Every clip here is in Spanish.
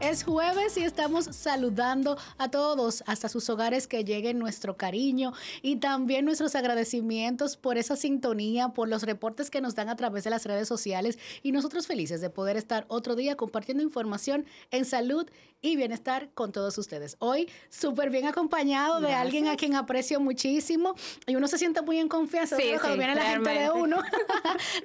Es jueves y estamos saludando a todos, hasta sus hogares, que llegue nuestro cariño y también nuestros agradecimientos por esa sintonía, por los reportes que nos dan a través de las redes sociales, y nosotros felices de poder estar otro día compartiendo información en salud y bienestar con todos ustedes. Hoy súper bien acompañado de alguien a quien aprecio muchísimo y uno se siente muy en confianza cuando viene la gente de uno.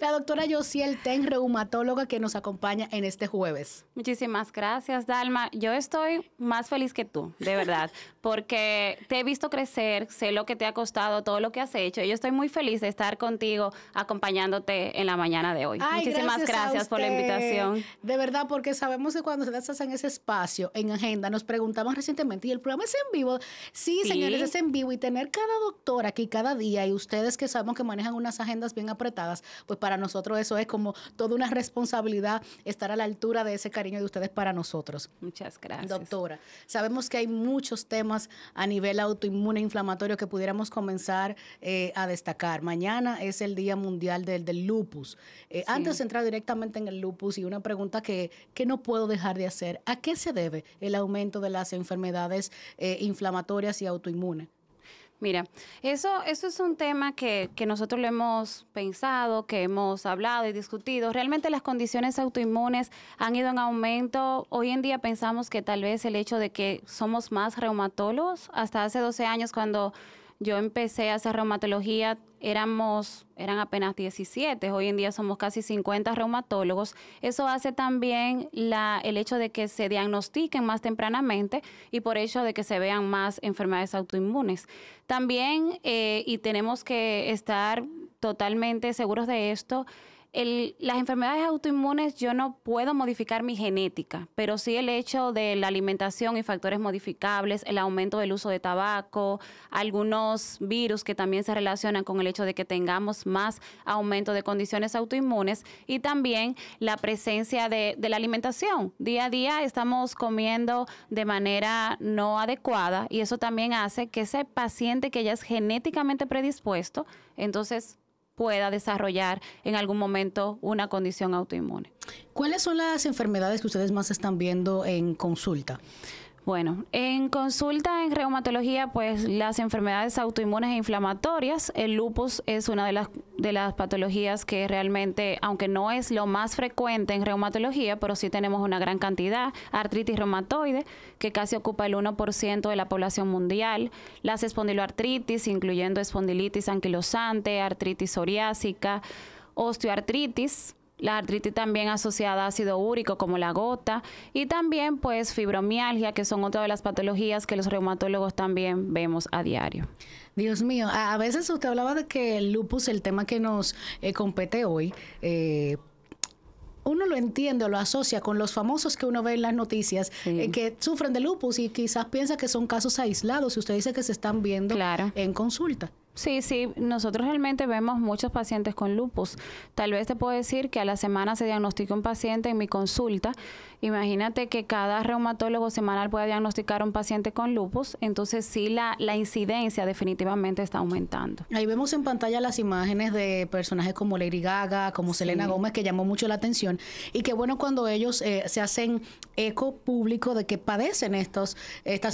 La doctora Yosiel Ten, reumatóloga, que nos acompaña en este jueves. Muchísimas gracias, Dalma. Yo estoy más feliz que tú, de verdad, porque te he visto crecer, sé lo que te ha costado, todo lo que has hecho. Y yo estoy muy feliz de estar contigo, acompañando-te en la mañana de hoy. Ay, muchísimas gracias por la invitación. De verdad, porque sabemos que cuando ustedes hacen ese espacio en agenda, nos preguntamos recientemente, ¿y el programa es en vivo? Sí, señores, es en vivo, y tener cada doctor aquí cada día, y ustedes que sabemos que manejan unas agendas bien apretadas, pues para nosotros eso es como toda una responsabilidad, estar a la altura de ese cariño de ustedes para nosotros. Muchas gracias. Doctora, sabemos que hay muchos temas a nivel autoinmune inflamatorio que pudiéramos comenzar a destacar. Mañana es el Día Mundial del Lupus. Sí. Antes de entrar directamente en el lupus, y una pregunta que no puedo dejar de hacer, ¿a qué se debe el aumento de las enfermedades inflamatorias y autoinmunes? Mira, eso es un tema que nosotros lo hemos pensado, que hemos hablado y discutido. Realmente las condiciones autoinmunes han ido en aumento. Hoy en día pensamos que tal vez el hecho de que somos más reumatólogos, hasta hace 12 años cuando yo empecé a hacer reumatología, eran apenas 17. Hoy en día somos casi 50 reumatólogos. Eso hace también el hecho de que se diagnostiquen más tempranamente y por ello de que se vean más enfermedades autoinmunes. También, y tenemos que estar totalmente seguros de esto, las enfermedades autoinmunes, yo no puedo modificar mi genética, pero sí el hecho de la alimentación y factores modificables, el aumento del uso de tabaco, algunos virus que también se relacionan con el hecho de que tengamos más aumento de condiciones autoinmunes, y también la presencia de la alimentación. Día a día estamos comiendo de manera no adecuada, y eso también hace que ese paciente que ya es genéticamente predispuesto, entonces pueda desarrollar en algún momento una condición autoinmune. ¿Cuáles son las enfermedades que ustedes más están viendo en consulta? Bueno, en consulta en reumatología, pues las enfermedades autoinmunes e inflamatorias, el lupus es una de las patologías que realmente, aunque no es lo más frecuente en reumatología, pero sí tenemos una gran cantidad. Artritis reumatoide, que casi ocupa el 1% de la población mundial. Las espondiloartritis, incluyendo espondilitis anquilosante, artritis psoriásica, osteoartritis, la artritis también asociada a ácido úrico como la gota, y también pues fibromialgia, que son otra de las patologías que los reumatólogos también vemos a diario. Dios mío, a veces usted hablaba de que el lupus, el tema que nos compete hoy, uno lo entiende o lo asocia con los famosos que uno ve en las noticias, que sufren de lupus, y quizás piensa que son casos aislados, y usted dice que se están viendo en consulta. Sí, nosotros realmente vemos muchos pacientes con lupus. Tal vez te puedo decir que a la semana se diagnostica un paciente en mi consulta. Imagínate que cada reumatólogo semanal puede diagnosticar un paciente con lupus, entonces sí la incidencia definitivamente está aumentando. Ahí vemos en pantalla las imágenes de personajes como Lady Gaga, como Selena Gómez, que llamó mucho la atención, y qué bueno cuando ellos se hacen eco público de que padecen estas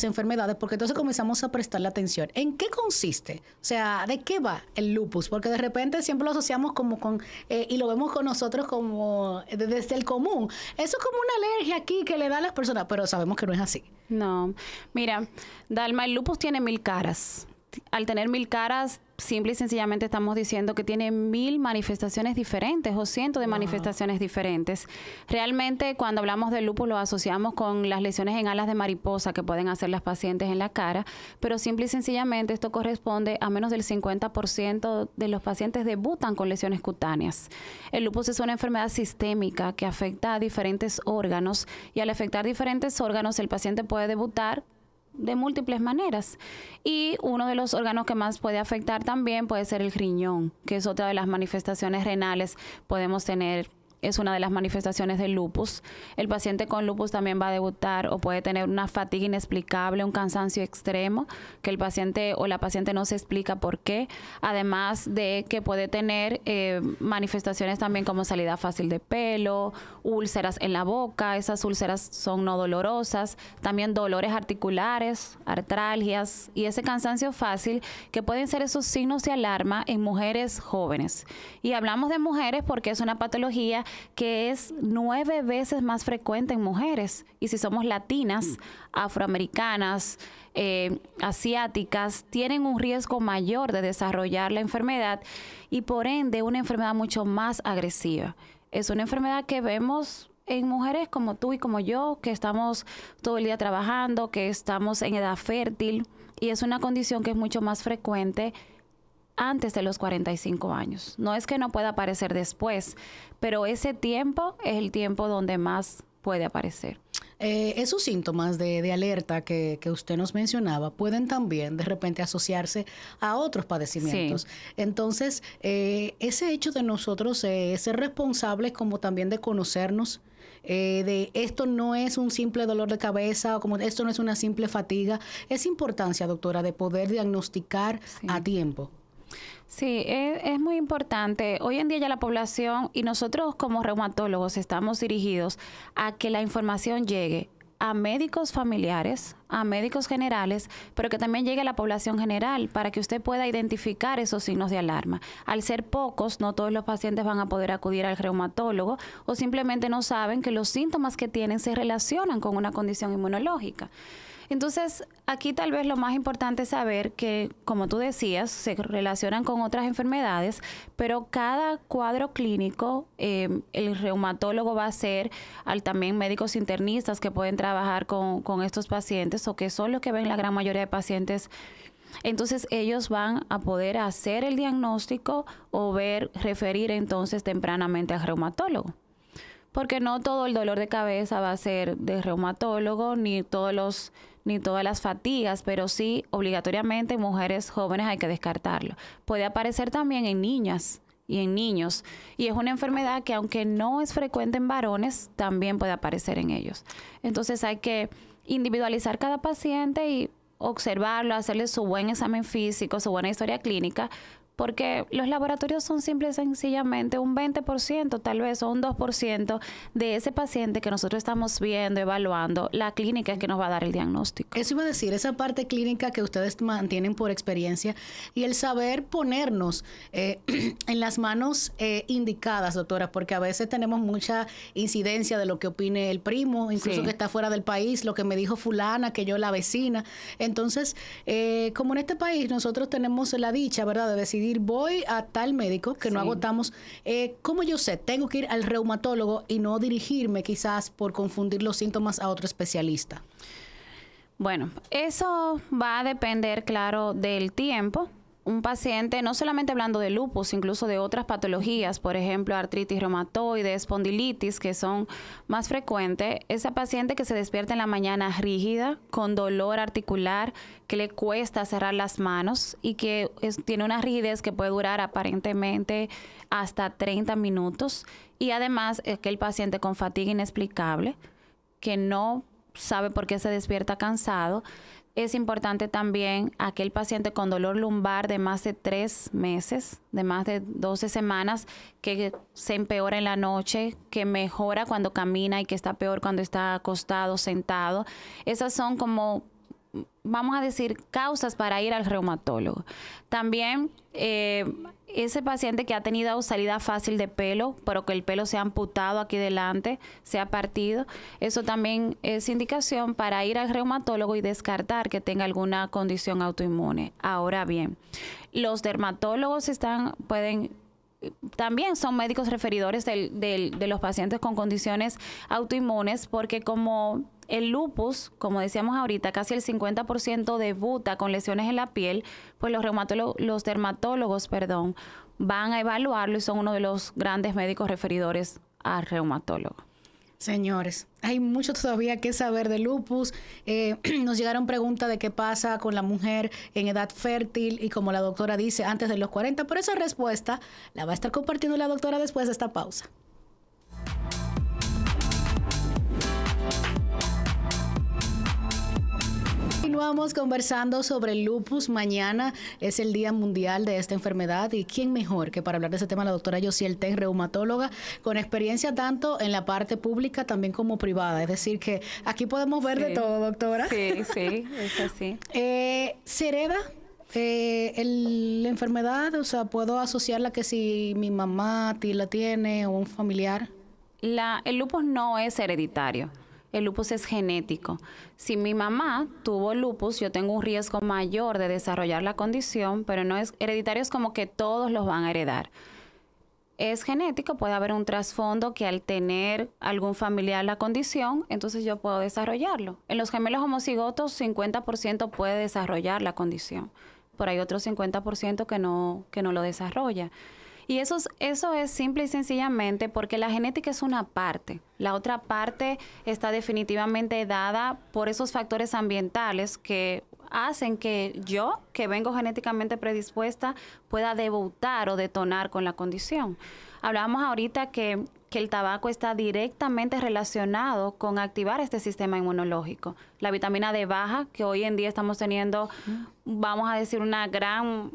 enfermedades, porque entonces comenzamos a prestarle atención. ¿En qué consiste? O sea, ¿de qué va el lupus? Porque de repente siempre lo asociamos como con, y lo vemos con nosotros como desde el común. Eso es como una alergia aquí que le da a las personas, pero sabemos que no es así. No, mira, Dalma, el lupus tiene 1000 caras. Al tener 1000 caras, simple y sencillamente estamos diciendo que tiene 1000 manifestaciones diferentes o cientos de manifestaciones diferentes. Realmente, cuando hablamos de lupus, lo asociamos con las lesiones en alas de mariposa que pueden hacer las pacientes en la cara, pero simple y sencillamente esto corresponde a menos del 50% de los pacientes debutan con lesiones cutáneas. El lupus es una enfermedad sistémica que afecta a diferentes órganos, y al afectar diferentes órganos, el paciente puede debutar de múltiples maneras, y uno de los órganos que más puede afectar también puede ser el riñón, que es otra de las manifestaciones renales. Podemos tener es una de las manifestaciones del lupus. El paciente con lupus también va a debutar o puede tener una fatiga inexplicable, un cansancio extremo, que el paciente o la paciente no se explica por qué. Además de que puede tener manifestaciones también como salida fácil de pelo, úlceras en la boca. Esas úlceras son no dolorosas. También dolores articulares, artralgias y ese cansancio fácil, que pueden ser esos signos de alarma en mujeres jóvenes. Y hablamos de mujeres porque es una patología que es 9 veces más frecuente en mujeres. Y si somos latinas, afroamericanas, asiáticas, tienen un riesgo mayor de desarrollar la enfermedad y por ende una enfermedad mucho más agresiva. Es una enfermedad que vemos en mujeres como tú y como yo, que estamos todo el día trabajando, que estamos en edad fértil, y es una condición que es mucho más frecuente antes de los 45 años. No es que no pueda aparecer después, pero ese tiempo es el tiempo donde más puede aparecer. Esos síntomas de alerta que usted nos mencionaba pueden también de repente asociarse a otros padecimientos. Sí. Entonces, ese hecho de nosotros ser responsables como también de conocernos, de esto no es un simple dolor de cabeza o como esto no es una simple fatiga, es importancia, doctora, de poder diagnosticar a tiempo. Sí, es muy importante. Hoy en día ya la población y nosotros como reumatólogos estamos dirigidos a que la información llegue a médicos familiares, a médicos generales, pero que también llegue a la población general para que usted pueda identificar esos signos de alarma. Al ser pocos, no todos los pacientes van a poder acudir al reumatólogo o simplemente no saben que los síntomas que tienen se relacionan con una condición inmunológica. Entonces, aquí tal vez lo más importante es saber que, como tú decías, se relacionan con otras enfermedades, pero cada cuadro clínico, el reumatólogo va a ser también médicos internistas que pueden trabajar con estos pacientes o que son los que ven la gran mayoría de pacientes. Entonces, ellos van a poder hacer el diagnóstico o referir entonces tempranamente al reumatólogo. Porque no todo el dolor de cabeza va a ser de reumatólogo, ni todas las fatigas, pero sí obligatoriamente en mujeres jóvenes hay que descartarlo. Puede aparecer también en niñas y en niños, y es una enfermedad que aunque no es frecuente en varones, también puede aparecer en ellos. Entonces hay que individualizar cada paciente y observarlo, hacerle su buen examen físico, su buena historia clínica, porque los laboratorios son simple y sencillamente un 20% tal vez o un 2% de ese paciente que nosotros estamos viendo, evaluando. La clínica es que nos va a dar el diagnóstico. Eso iba a decir, esa parte clínica que ustedes mantienen por experiencia y el saber ponernos en las manos indicadas, doctora, porque a veces tenemos mucha incidencia de lo que opine el primo, incluso que está fuera del país, lo que me dijo fulana, que yo la vecina. Entonces, como en este país nosotros tenemos la dicha, ¿verdad?, de decidir voy a tal médico, que no agotamos. ¿Cómo yo sé? Tengo que ir al reumatólogo y no dirigirme quizás por confundir los síntomas a otro especialista. Bueno, eso va a depender, claro, del tiempo. Un paciente, no solamente hablando de lupus, incluso de otras patologías, por ejemplo, artritis reumatoide, espondilitis, que son más frecuentes, esa paciente que se despierta en la mañana rígida, con dolor articular, que le cuesta cerrar las manos y que tiene una rigidez que puede durar aparentemente hasta 30 minutos. Y además, es que el paciente con fatiga inexplicable, que no sabe por qué se despierta cansado. Es importante también aquel paciente con dolor lumbar de más de 3 meses, de más de 12 semanas, que se empeora en la noche, que mejora cuando camina y que está peor cuando está acostado, sentado. Esas son como, vamos a decir, causas para ir al reumatólogo. También ese paciente que ha tenido salida fácil de pelo, pero que el pelo se ha amputado aquí delante, se ha partido, eso también es indicación para ir al reumatólogo y descartar que tenga alguna condición autoinmune. Ahora bien, los dermatólogos también son médicos referidores de los pacientes con condiciones autoinmunes, porque como el lupus, como decíamos ahorita, casi el 50% debuta con lesiones en la piel, pues los dermatólogos, van a evaluarlo y son uno de los grandes médicos referidores al reumatólogo. Señores, hay mucho todavía que saber de lupus. Nos llegaron preguntas de qué pasa con la mujer en edad fértil y, como la doctora dice, antes de los 40. Pero esa respuesta la va a estar compartiendo la doctora después de esta pausa. Continuamos conversando sobre el lupus. Mañana es el Día Mundial de esta enfermedad y quién mejor que para hablar de ese tema la doctora Yosiel Ten, reumatóloga, con experiencia tanto en la parte pública también como privada. Es decir, que aquí podemos ver de todo, doctora. Sí, sí, es así. ¿Se hereda la enfermedad? O sea, ¿puedo asociarla que si mi mamá la tiene o un familiar? El lupus no es hereditario. El lupus es genético. Si mi mamá tuvo lupus, yo tengo un riesgo mayor de desarrollar la condición, pero no es hereditario, es como que todos los van a heredar. Es genético, puede haber un trasfondo que al tener algún familiar la condición, entonces yo puedo desarrollarlo. En los gemelos homocigotos, 50% puede desarrollar la condición, pero hay otro 50% que no lo desarrolla. Y eso es simple y sencillamente porque la genética es una parte. La otra parte está definitivamente dada por esos factores ambientales que hacen que yo, que vengo genéticamente predispuesta, pueda debutar o detonar con la condición. Hablábamos ahorita que el tabaco está directamente relacionado con activar este sistema inmunológico. La vitamina D baja, que hoy en día estamos teniendo, vamos a decir, una gran,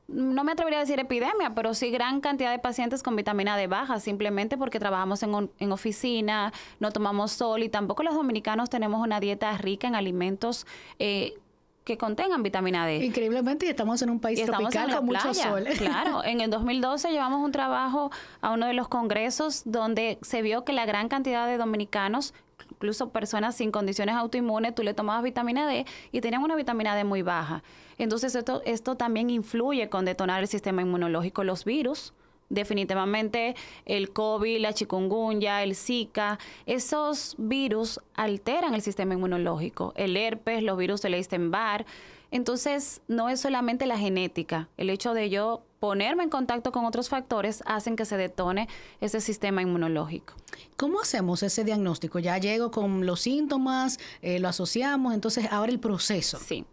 no me atrevería a decir epidemia, pero sí gran cantidad de pacientes con vitamina D baja, simplemente porque trabajamos en oficina, no tomamos sol y tampoco los dominicanos tenemos una dieta rica en alimentos que contengan vitamina D. Increíblemente, estamos en un país tropical con mucho sol. Claro, en el 2012 llevamos un trabajo a uno de los congresos donde se vio que la gran cantidad de dominicanos, incluso personas sin condiciones autoinmunes, tú le tomabas vitamina D y tenían una vitamina D muy baja. Entonces esto también influye con detonar el sistema inmunológico. Los virus, definitivamente el COVID, la chikungunya, el Zika, esos virus alteran el sistema inmunológico. El herpes, los virus del Epstein-Barr. Entonces, no es solamente la genética. El hecho de yo ponerme en contacto con otros factores hacen que se detone ese sistema inmunológico. ¿Cómo hacemos ese diagnóstico? Ya llego con los síntomas, lo asociamos, entonces ahora el proceso. Sí.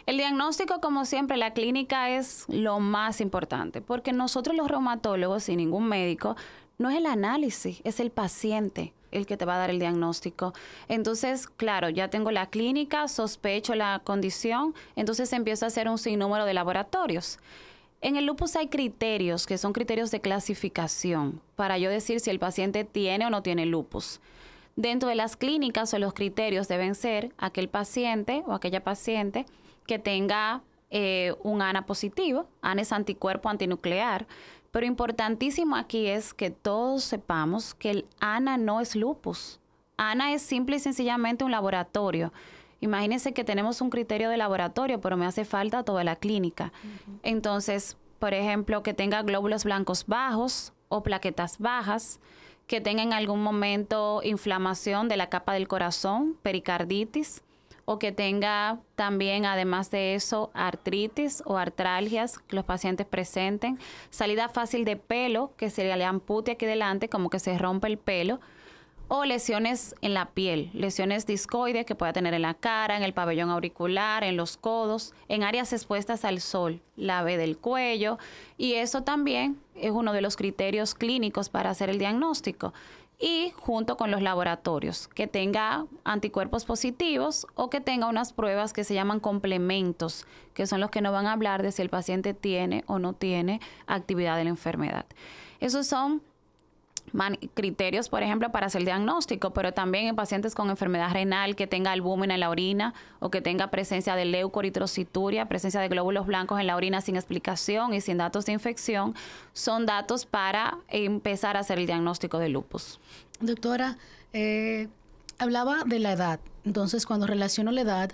El diagnóstico, como siempre, la clínica es lo más importante, porque nosotros los reumatólogos y ningún médico, no es el análisis, es el paciente el que te va a dar el diagnóstico. Entonces, claro, ya tengo la clínica, sospecho la condición, entonces empiezo a hacer un sinnúmero de laboratorios. En el lupus hay criterios, que son criterios de clasificación, para yo decir si el paciente tiene o no tiene lupus. Dentro de las clínicas o los criterios deben ser aquel paciente o aquella paciente que tenga un ANA positivo. ANA es anticuerpo antinuclear. Pero importantísimo aquí es que todos sepamos que el ANA no es lupus. ANA es simple y sencillamente un laboratorio. Imagínense que tenemos un criterio de laboratorio, pero me hace falta toda la clínica. Entonces, por ejemplo, que tenga glóbulos blancos bajos o plaquetas bajas, que tenga en algún momento inflamación de la capa del corazón, pericarditis, o que tenga también, además de eso, artritis o artralgias que los pacientes presenten, salida fácil de pelo, que se le ampute aquí delante, como que se rompe el pelo, o lesiones en la piel, lesiones discoides que pueda tener en la cara, en el pabellón auricular, en los codos, en áreas expuestas al sol, la B del cuello, y eso también es uno de los criterios clínicos para hacer el diagnóstico. Y junto con los laboratorios, que tenga anticuerpos positivos o que tenga unas pruebas que se llaman complementos, que son los que nos van a hablar de si el paciente tiene o no tiene actividad de la enfermedad. Esos son criterios, por ejemplo, para hacer el diagnóstico, pero también en pacientes con enfermedad renal que tenga albúmina en la orina o que tenga presencia de leucoeritrocituria, presencia de glóbulos blancos en la orina sin explicación y sin datos de infección, son datos para empezar a hacer el diagnóstico de lupus. Doctora, hablaba de la edad. Entonces, cuando relaciono la edad,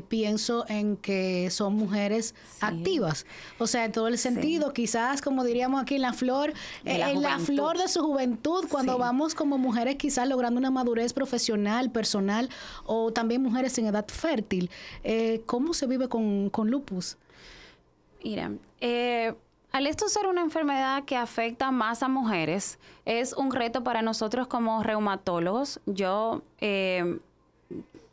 pienso en que son mujeres activas. O sea, en todo el sentido, quizás, como diríamos aquí, en la flor de su juventud, cuando vamos como mujeres quizás logrando una madurez profesional, personal, o también mujeres en edad fértil. ¿Cómo se vive con lupus? Mira, al esto ser una enfermedad que afecta más a mujeres, es un reto para nosotros como reumatólogos. Yo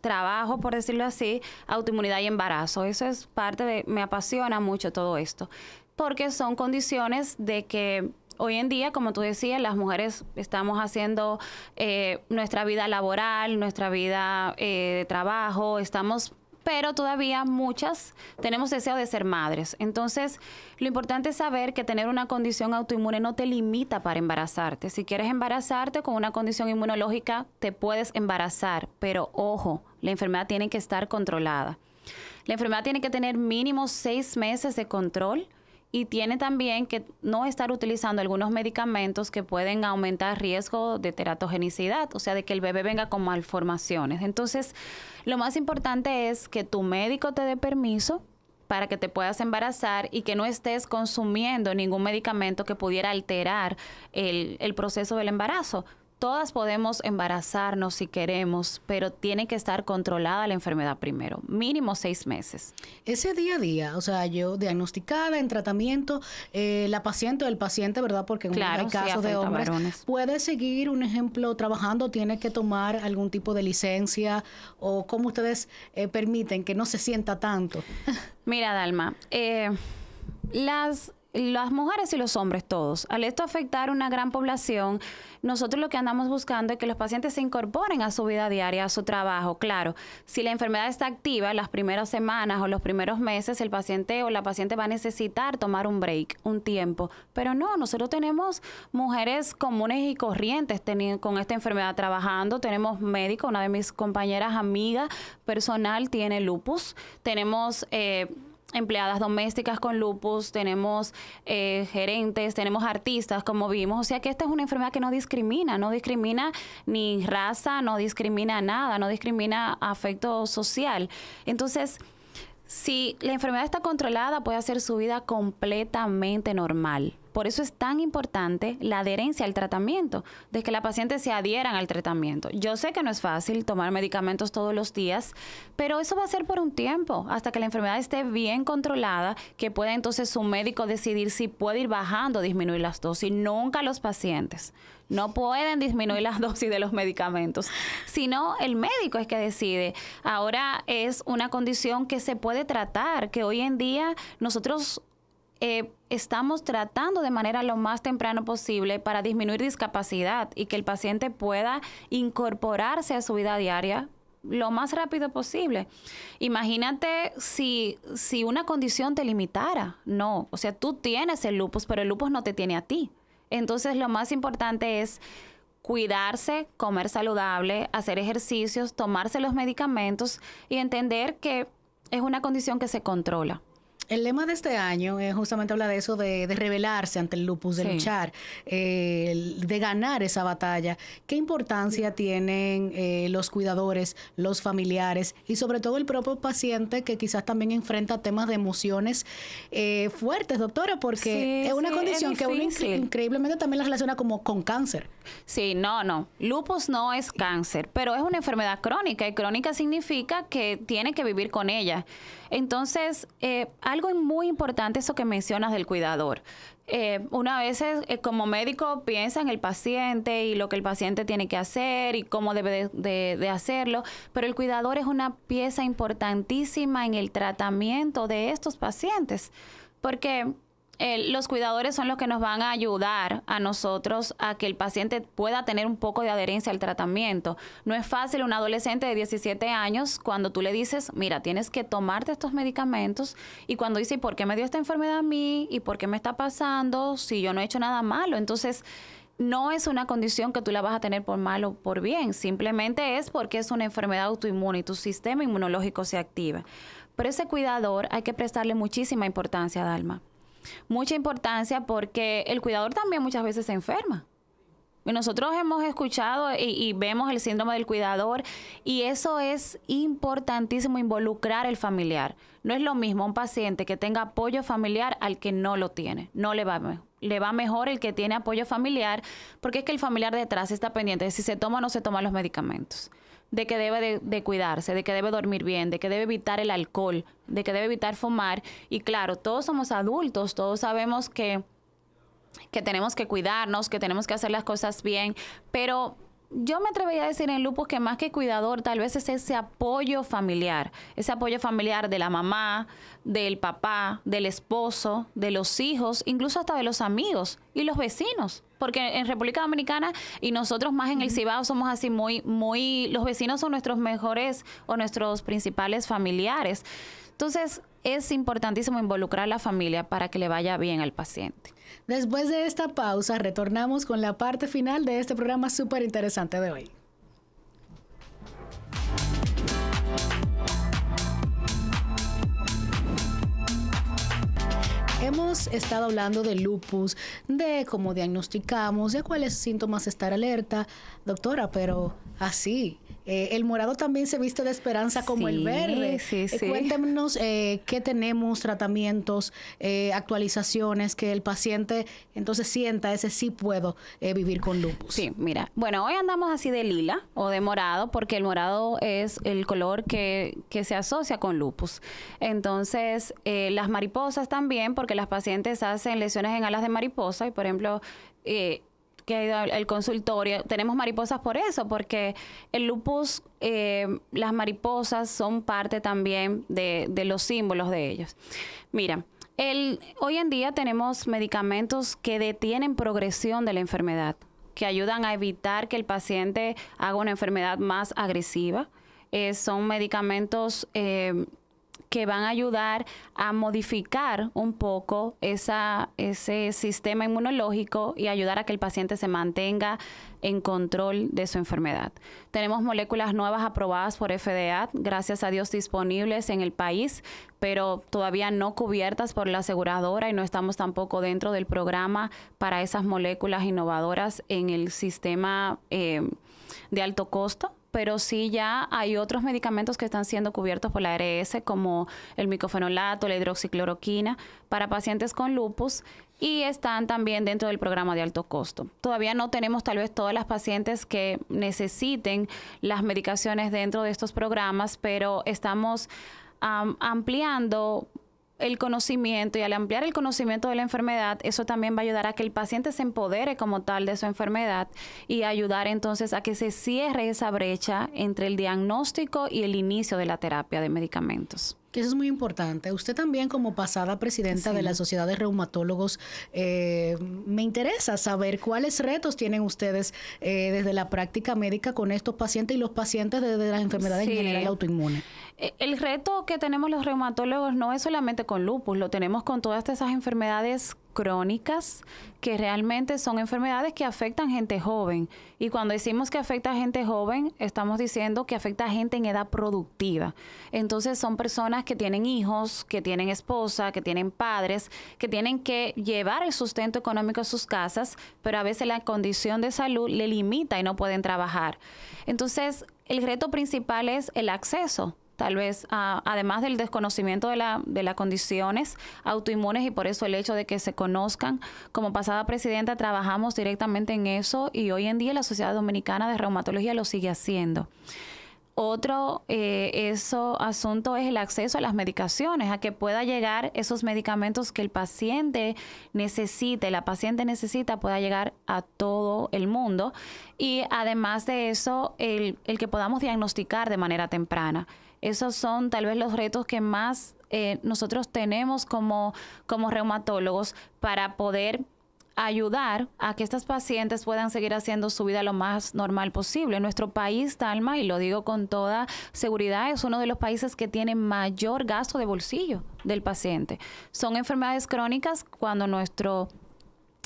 trabajo, por decirlo así, autoinmunidad y embarazo. Eso es parte de, me apasiona mucho todo esto, porque son condiciones de que hoy en día, como tú decías, las mujeres estamos haciendo nuestra vida laboral, nuestra vida de trabajo, estamos pero todavía muchas tenemos deseo de ser madres. Entonces, lo importante es saber que tener una condición autoinmune no te limita para embarazarte. Si quieres embarazarte con una condición inmunológica, te puedes embarazar, pero ojo, la enfermedad tiene que estar controlada. La enfermedad tiene que tener mínimo 6 meses de control y tiene también que no estar utilizando algunos medicamentos que pueden aumentar riesgo de teratogenicidad, o sea, de que el bebé venga con malformaciones. Entonces, lo más importante es que tu médico te dé permiso para que te puedas embarazar y que no estés consumiendo ningún medicamento que pudiera alterar el proceso del embarazo. Todas podemos embarazarnos si queremos, pero tiene que estar controlada la enfermedad primero, mínimo 6 meses. Ese día a día, o sea, yo diagnosticada en tratamiento, la paciente o el paciente, ¿verdad? Porque en claro, hay casos de hombres, varones. ¿Puede seguir, un ejemplo, trabajando? ¿Tiene que tomar algún tipo de licencia? ¿O cómo ustedes permiten que no se sienta tanto? Mira, Dalma, las mujeres y los hombres todos, al esto afectar una gran población, nosotros lo que andamos buscando es que los pacientes se incorporen a su vida diaria, a su trabajo. Claro, si la enfermedad está activa las primeras semanas o los primeros meses, el paciente o la paciente va a necesitar tomar un break, un tiempo. Pero no, nosotros tenemos mujeres comunes y corrientes con esta enfermedad trabajando. Tenemos médicos, una de mis compañeras amigas personal tiene lupus. Tenemos empleadas domésticas con lupus, tenemos gerentes, tenemos artistas, como vimos. O sea que esta es una enfermedad que no discrimina ni raza, no discrimina nada, no discrimina afecto social. Entonces, si la enfermedad está controlada, puede hacer su vida completamente normal. Por eso es tan importante la adherencia al tratamiento, de que la paciente se adhieran al tratamiento. Yo sé que no es fácil tomar medicamentos todos los días, pero eso va a ser por un tiempo, hasta que la enfermedad esté bien controlada, que pueda entonces su médico decidir si puede ir bajando o disminuir las dosis. Nunca los pacientes no pueden disminuir las dosis de los medicamentos, sino el médico es que decide. Ahora es una condición que se puede tratar, que hoy en día nosotros estamos tratando de manera lo más temprano posible para disminuir discapacidad y que el paciente pueda incorporarse a su vida diaria lo más rápido posible. Imagínate si una condición te limitara. No, o sea, tú tienes el lupus, pero el lupus no te tiene a ti. Entonces, lo más importante es cuidarse, comer saludable, hacer ejercicios, tomarse los medicamentos y entender que es una condición que se controla. El lema de este año justamente habla de eso, de rebelarse ante el lupus, de luchar, de ganar esa batalla. ¿Qué importancia tienen los cuidadores, los familiares y sobre todo el propio paciente que quizás también enfrenta temas de emociones fuertes, doctora? Porque es una condición que uno increíblemente también la relaciona como con cáncer. Sí, no. Lupus no es cáncer, pero es una enfermedad crónica y crónica significa que tiene que vivir con ella. Entonces, algo muy importante eso que mencionas del cuidador. Una vez como médico piensa en el paciente y lo que el paciente tiene que hacer y cómo debe de hacerlo, pero el cuidador es una pieza importantísima en el tratamiento de estos pacientes, porque los cuidadores son los que nos van a ayudar a nosotros a que el paciente pueda tener un poco de adherencia al tratamiento. No es fácil un adolescente de 17 años cuando tú le dices, mira, tienes que tomarte estos medicamentos, y cuando dice, ¿y por qué me dio esta enfermedad a mí? ¿Y por qué me está pasando si yo no he hecho nada malo? Entonces, no es una condición que tú la vas a tener por mal o por bien, simplemente es porque es una enfermedad autoinmune y tu sistema inmunológico se activa. Pero ese cuidador hay que prestarle muchísima importancia, Dalma. Mucha importancia, porque el cuidador también muchas veces se enferma. Y nosotros hemos escuchado y vemos el síndrome del cuidador, y eso es importantísimo, involucrar el familiar. No es lo mismo un paciente que tenga apoyo familiar al que no lo tiene. No le va mejor. Le va mejor el que tiene apoyo familiar, porque es que el familiar detrás está pendiente de si se toma o no se toma los medicamentos, de que debe de cuidarse, de que debe dormir bien, de que debe evitar el alcohol, de que debe evitar fumar. Y claro, todos somos adultos, todos sabemos que tenemos que cuidarnos, que tenemos que hacer las cosas bien, pero yo me atrevería a decir en lupus que más que cuidador, tal vez es ese apoyo familiar de la mamá, del papá, del esposo, de los hijos, incluso hasta de los amigos y los vecinos. Porque en República Dominicana y nosotros más en el Cibao somos así los vecinos son nuestros mejores o nuestros principales familiares. Entonces, es importantísimo involucrar a la familia para que le vaya bien al paciente. Después de esta pausa, retornamos con la parte final de este programa súper interesante de hoy. Hemos estado hablando de lupus, de cómo diagnosticamos, de cuáles síntomas estar alerta, doctora, pero así... el morado también se viste de esperanza como el verde. Sí. Cuéntenos qué tenemos, tratamientos, actualizaciones, que el paciente entonces sienta ese sí puedo vivir con lupus. Sí, mira. Bueno, hoy andamos así de lila o de morado porque el morado es el color que se asocia con lupus. Entonces, las mariposas también, porque las pacientes hacen lesiones en alas de mariposa y, por ejemplo, que ha ido al consultorio, tenemos mariposas por eso, porque el lupus, las mariposas son parte también de los símbolos de ellos. Mira, hoy en día tenemos medicamentos que detienen progresión de la enfermedad, que ayudan a evitar que el paciente haga una enfermedad más agresiva. Son medicamentos que van a ayudar a modificar un poco ese sistema inmunológico y ayudar a que el paciente se mantenga en control de su enfermedad. Tenemos moléculas nuevas aprobadas por FDA, gracias a Dios disponibles en el país, pero todavía no cubiertas por la aseguradora y no estamos tampoco dentro del programa para esas moléculas innovadoras en el sistema de alto costo. Pero sí ya hay otros medicamentos que están siendo cubiertos por la ARS, como el micofenolato, la hidroxicloroquina, para pacientes con lupus, y están también dentro del programa de alto costo. Todavía no tenemos tal vez todas las pacientes que necesiten las medicaciones dentro de estos programas, pero estamos ampliando el conocimiento, y al ampliar el conocimiento de la enfermedad, eso también va a ayudar a que el paciente se empodere como tal de su enfermedad y ayudar entonces a que se cierre esa brecha entre el diagnóstico y el inicio de la terapia de medicamentos. Que eso es muy importante. Usted también, como pasada presidenta de la Sociedad de Reumatólogos, me interesa saber cuáles retos tienen ustedes desde la práctica médica con estos pacientes y los pacientes de las enfermedades en general autoinmunes. El reto que tenemos los reumatólogos no es solamente con lupus, lo tenemos con todas esas enfermedades crónicas que realmente son enfermedades que afectan gente joven. Y cuando decimos que afecta a gente joven, estamos diciendo que afecta a gente en edad productiva. Entonces son personas que tienen hijos, que tienen esposa, que tienen padres, que tienen que llevar el sustento económico a sus casas, pero a veces la condición de salud le limita y no pueden trabajar. Entonces, el reto principal es el acceso. Tal vez, además del desconocimiento de las condiciones autoinmunes, y por eso el hecho de que se conozcan. Como pasada presidenta trabajamos directamente en eso y hoy en día la Sociedad Dominicana de Reumatología lo sigue haciendo. Otro asunto es el acceso a las medicaciones, a que pueda llegar esos medicamentos que el paciente necesite, la paciente necesita, pueda llegar a todo el mundo. Y además de eso, el que podamos diagnosticar de manera temprana. Esos son tal vez los retos que más nosotros tenemos como reumatólogos para poder ayudar a que estas pacientes puedan seguir haciendo su vida lo más normal posible. Nuestro país, Talma, y lo digo con toda seguridad, es uno de los países que tiene mayor gasto de bolsillo del paciente. Son enfermedades crónicas cuando nuestro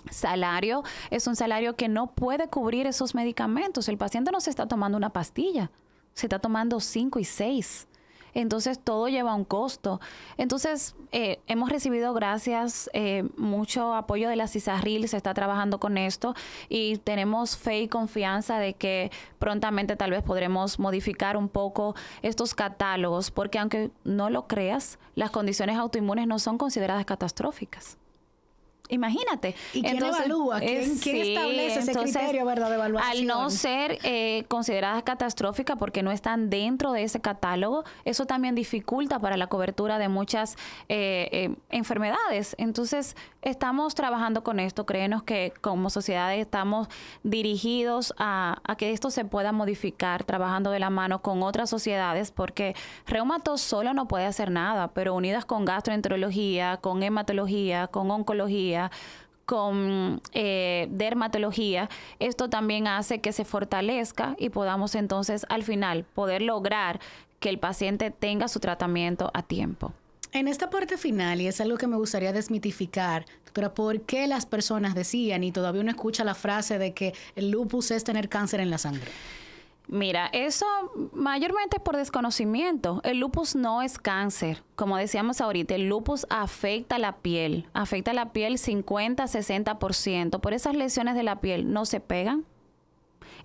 salario es un salario que no puede cubrir esos medicamentos. El paciente no se está tomando una pastilla, se está tomando 5 y 6. Entonces, todo lleva un costo. Entonces, hemos recibido, gracias, mucho apoyo de la CISARRIL, se está trabajando con esto y tenemos fe y confianza de que prontamente tal vez podremos modificar un poco estos catálogos, porque aunque no lo creas, las condiciones autoinmunes no son consideradas catastróficas. Imagínate. ¿Y quién evalúa? ¿Quién establece ese criterio, verdad, de evaluación? Al no ser consideradas catastróficas porque no están dentro de ese catálogo, eso también dificulta para la cobertura de muchas enfermedades. Entonces, estamos trabajando con esto. Créenos que como sociedad estamos dirigidos a que esto se pueda modificar, trabajando de la mano con otras sociedades, porque reumato solo no puede hacer nada, pero unidas con gastroenterología, con hematología, con oncología, con dermatología, esto también hace que se fortalezca y podamos entonces al final poder lograr que el paciente tenga su tratamiento a tiempo. En esta parte final, y es algo que me gustaría desmitificar, doctora, ¿por qué las personas decían, y todavía uno escucha la frase de que el lupus es tener cáncer en la sangre? Mira, eso mayormente es por desconocimiento. El lupus no es cáncer. Como decíamos ahorita, el lupus afecta la piel 50-60%. Por esas lesiones de la piel no se pegan.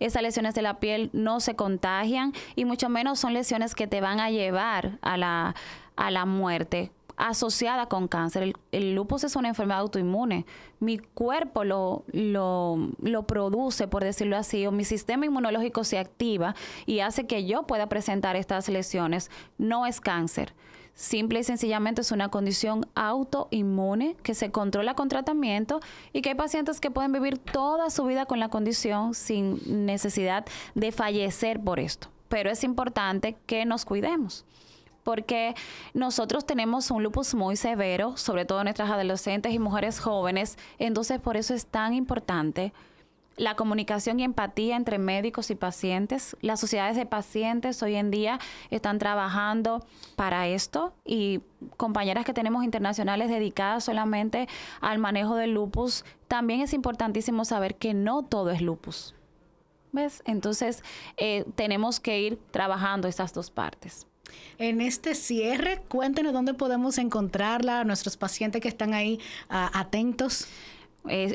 Esas lesiones de la piel no se contagian y mucho menos son lesiones que te van a llevar a la muerte asociada con cáncer. El lupus es una enfermedad autoinmune. Mi cuerpo lo produce, por decirlo así, o mi sistema inmunológico se activa y hace que yo pueda presentar estas lesiones. No es cáncer. Simple y sencillamente es una condición autoinmune que se controla con tratamiento y que hay pacientes que pueden vivir toda su vida con la condición sin necesidad de fallecer por esto. Pero es importante que nos cuidemos, porque nosotros tenemos un lupus muy severo, sobre todo nuestras adolescentes y mujeres jóvenes. Entonces, por eso es tan importante la comunicación y empatía entre médicos y pacientes. Las sociedades de pacientes hoy en día están trabajando para esto y compañeras que tenemos internacionales dedicadas solamente al manejo del lupus. También es importantísimo saber que no todo es lupus, ¿ves? Entonces, tenemos que ir trabajando estas dos partes. En este cierre, cuéntenos dónde podemos encontrarla, nuestros pacientes que están ahí atentos.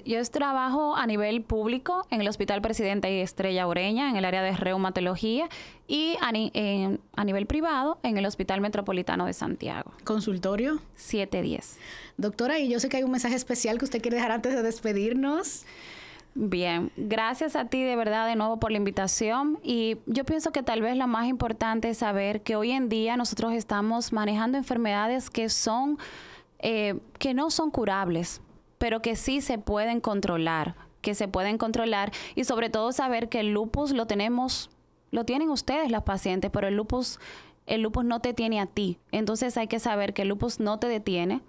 Yo trabajo a nivel público en el Hospital Presidente Estrella Ureña, en el área de reumatología, y a nivel privado en el Hospital Metropolitano de Santiago. ¿Consultorio? 710. Doctora, y yo sé que hay un mensaje especial que usted quiere dejar antes de despedirnos. Bien, gracias a ti de verdad de nuevo por la invitación, y yo pienso que tal vez lo más importante es saber que hoy en día nosotros estamos manejando enfermedades que no son curables, pero que sí se pueden controlar, y sobre todo saber que el lupus lo tienen ustedes las pacientes, pero el lupus no te tiene a ti. Entonces hay que saber que el lupus no te detiene.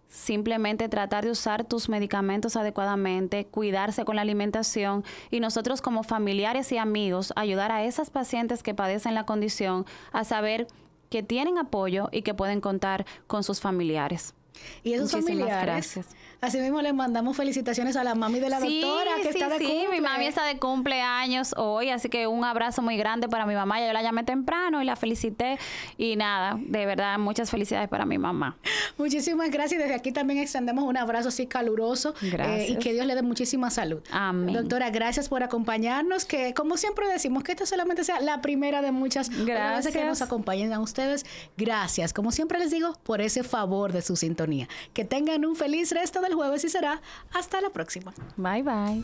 Simplemente tratar de usar tus medicamentos adecuadamente, cuidarse con la alimentación, y nosotros como familiares y amigos ayudar a esas pacientes que padecen la condición a saber que tienen apoyo y que pueden contar con sus familiares. Y esos familiares, gracias. Así mismo les mandamos felicitaciones a la mami de la doctora que está de cumple. Mi mami está de cumpleaños hoy, así que un abrazo muy grande para mi mamá. Yo la llamé temprano y la felicité, y nada, de verdad, muchas felicidades para mi mamá. Muchísimas gracias. Desde aquí también extendemos un abrazo así caluroso. Y que Dios le dé muchísima salud. Amén. Doctora, gracias por acompañarnos, que como siempre decimos, que esta solamente sea la primera de muchas veces que nos acompañen a ustedes. Gracias, como siempre les digo, por ese favor de su sintonía. Que tengan un feliz resto del jueves y será hasta la próxima. Bye, bye.